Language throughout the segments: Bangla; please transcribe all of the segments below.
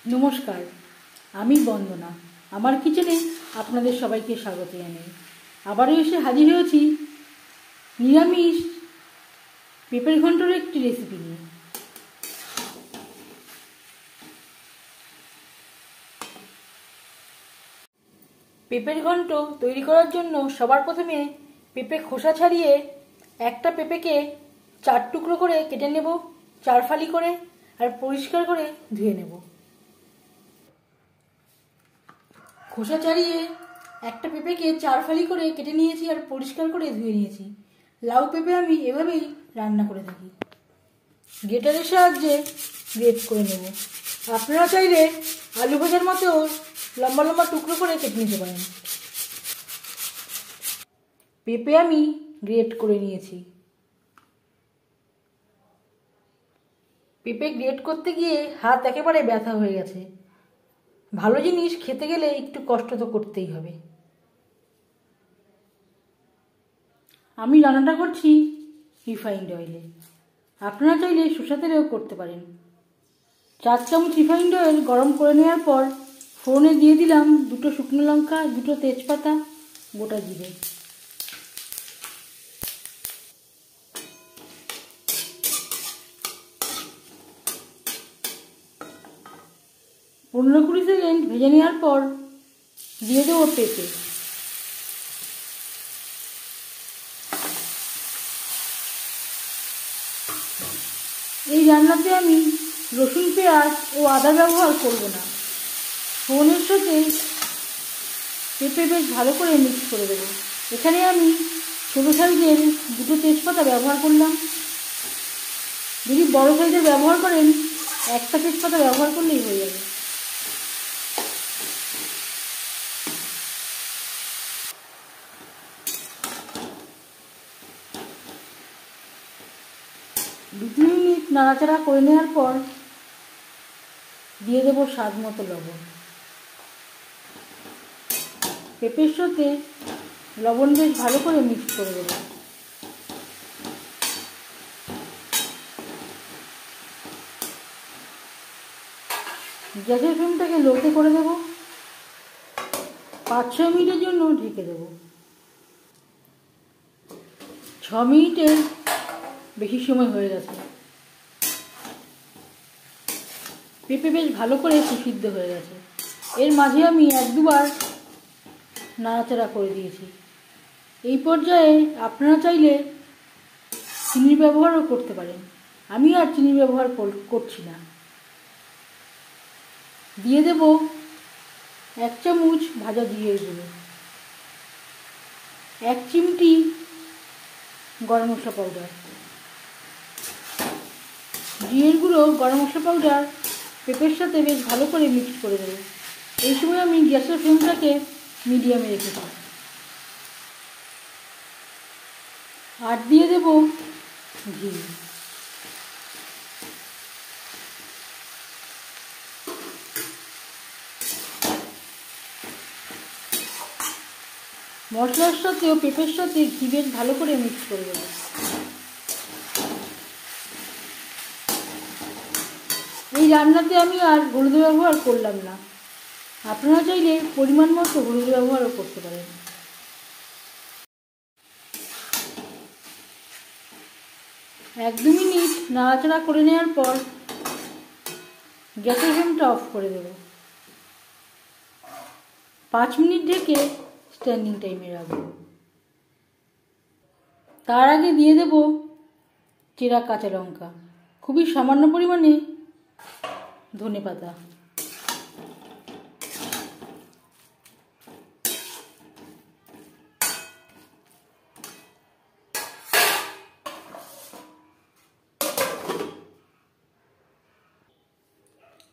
নমস্কার, আমি বন্দনা। আমার কিচেনে আপনাদের সবাইকে স্বাগত জানাই। আবারও এসে হাজির হয়েছি নিরামিষ পেঁপের ঘন্টর একটি রেসিপি নিয়ে। পেঁপের ঘন্ট তৈরি করার জন্য সবার প্রথমে পেঁপে খোসা ছাড়িয়ে একটা পেঁপেকে 4 টুকরো করে কেটে নেব, 4 ফালি করে, আর পরিষ্কার করে ধুয়ে নেব। খোসা ছাড়িয়ে একটা পেঁপেকে 4 ফালি করে কেটে নিয়েছি আর পরিষ্কার করে ধুয়ে নিয়েছি। লাউ পেঁপে আমি এভাবেই রান্না করে থাকি। গ্রেটারের সাহায্যে গ্রেট করে নেব। আপনারা চাইলে আলু ভাজার মতো লম্বা লম্বা টুকরো করে কেটে নিতে পারেন। পেঁপে আমি গ্রেট করে নিয়েছি। পেঁপে গ্রেট করতে গিয়ে হাত একেবারে ব্যথা হয়ে গেছে। ভালো জিনিস খেতে গেলে একটু কষ্ট তো করতেই হবে। আমি রান্নাটা করছি রিফাইন্ড অয়েলে। আপনারা চাইলে সরষের তেলেও করতে পারেন। 4 চামচ রিফাইন্ড অয়েল গরম করে নেওয়ার পর ফোড়নে দিয়ে দিলাম 2 শুকনো লঙ্কা, 2 তেজপাতা, গোটা জিরে। পনেরো 20 সেকেন্ড ভেজে নেওয়ার পর দিয়ে দেবো পেঁপে। এই রান্নাতে আমি রসুন, পেঁয়াজ ও আদা ব্যবহার করব না। ফোড়নের সাথে পেঁপে বেশ ভালো করে মিক্স করে দেবো। এখানে আমি ছোটো সাইজের 2 তেজপাতা ব্যবহার করলাম। যদি বড় সাইজের ব্যবহার করেন, একটা তেজপাতা ব্যবহার করলেই হয়ে যাবে। দু 3 মিনিট নাড়াচাড়া করে নেওয়ার পর দিয়ে দেবো স্বাদ মতো লবণ। পেঁপের সাথে লবণ বেশ ভালো করে মিক্স করে দেবো। গ্যাসের ফ্লেমটাকে লোতে করে দেব। 5-6 মিনিটের জন্য ঢেকে দেব। 6 মিনিটের বেশি সময় হয়ে গেছে। পেঁপে বেশ ভালো করে সিদ্ধ হয়ে গেছে। এর মাঝে আমি 1-2 বার নাড়াচাড়া করে দিয়েছি। এই পর্যায়ে আপনারা চাইলে চিনির ব্যবহারও করতে পারেন। আমি আর চিনির ব্যবহার করছি না। দিয়ে দেব 1 চামচ ভাজা জিরের গুঁড়ো, 1 চিমটি গরম মশলা পাউডার। জিরের গুঁড়ো, গরম মশলা পাউডার পেঁপের সাথে বেশ ভালো করে মিক্স করে দেবো। এই সময় আমি গ্যাসের ফ্লেমটাকে মিডিয়ামে রেখেছি। আর দিয়ে দেব ঘি। মশলার সাথে ও পেঁপের সাথে ঘি বেশ ভালো করে মিক্স করে দেবো। এই রান্নাতে আমি আর হলুদ ব্যবহার করলাম না। আপনারা চাইলে পরিমাণ মতো হলুদ ব্যবহারও করতে পারেন। 1-2 মিনিট নাড়াচাড়া করে নেওয়ার পর গ্যাসের ফ্লেমটা অফ করে দেব। 5 মিনিট ঢেকে স্ট্যান্ডিং টাইমে রাখবো। তার আগে দিয়ে দেব চেরা কাঁচা লঙ্কা, খুবই সামান্য পরিমাণে ধনেপাতা।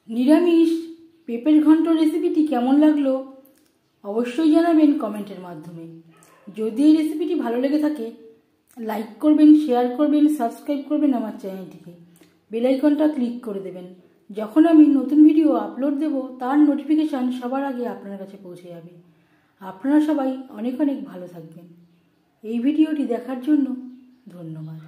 নিরামিষ পেঁপের ঘন্ট রেসিপিটি কেমন লাগলো অবশ্যই জানাবেন কমেন্টের মাধ্যমে। যদি এই রেসিপিটি ভালো লেগে থাকে লাইক করবেন, শেয়ার করবেন, সাবস্ক্রাইব করবেন আমার চ্যানেলটিকে। বেল আইকনটা ক্লিক করে দেবেন। যখন আমি নতুন ভিডিও আপলোড দেব তার নোটিফিকেশান সবার আগে আপনার কাছে পৌঁছে যাবে। আপনারা সবাই অনেক অনেক ভালো থাকবেন। এই ভিডিওটি দেখার জন্য ধন্যবাদ।